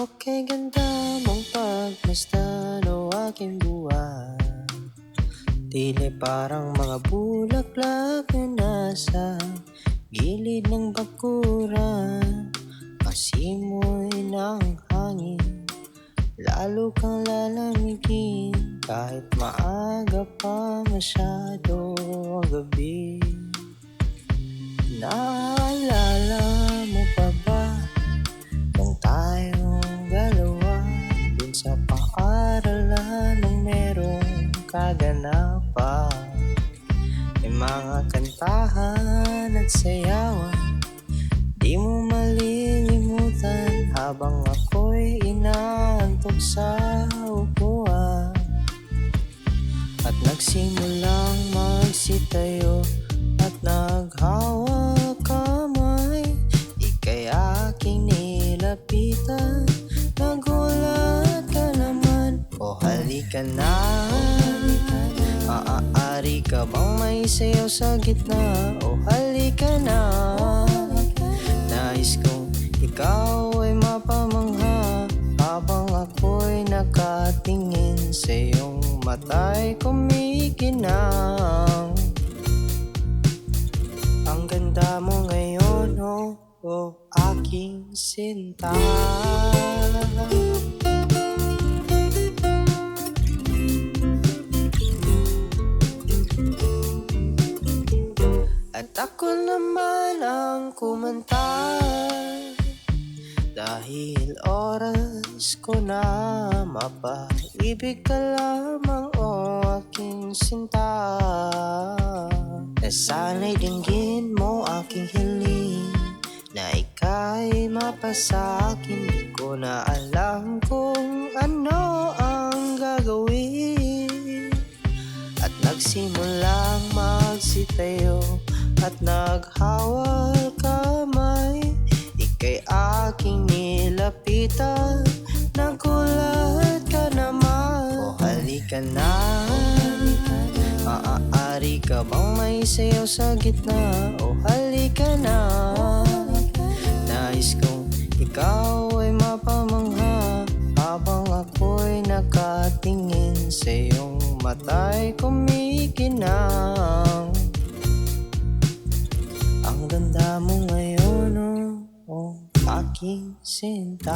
Kay ganda mong pagmasdan o aking buwan. Tila parang mga bulaklak na nasa gilid ng bakuran. Pasimoy ng hangin, lalo kang lalamigin. Kahit maaga pa masyado ang gabi. Naalala mo pa ba nung tayong dalawa dun sa paaralan nung merong kaganapan? May mga kantahan at sayawan di mo malilimutan habang ako'y inaantok sa upuan. At nagsimulang magsitayo at naghawak kamay. Ika'y aking nilapitan, nagulat ka naman. O halika na, maaari ka bang may sayaw sa gitna? O halika na, nais kong ikaw ay mapamangha habang ako'y nakatingin sa iyong mata'y kumikinang. Ang ganda mo ngayon, oh, aking sinta. At ako naman ang kumanta dahil oras ko na mapaibig ka lamang, o aking sinta. Na sana'y dinggin mo aking hiling, na ika'y mapasakin. Di ko na alam kung ano ang gagawin. At nagsimulang magsitayo at naghawal kamay. Ika'y aking nilapitan, nagulat ka naman. O halika na, maaari ka bang may sayaw sa gitna? O halika na, nais kong ikaw ay mapamangha habang ako'y nakatingin sa iyong mata'y kumikinang. Ang ganda mo ngayon, oh, aking sinta.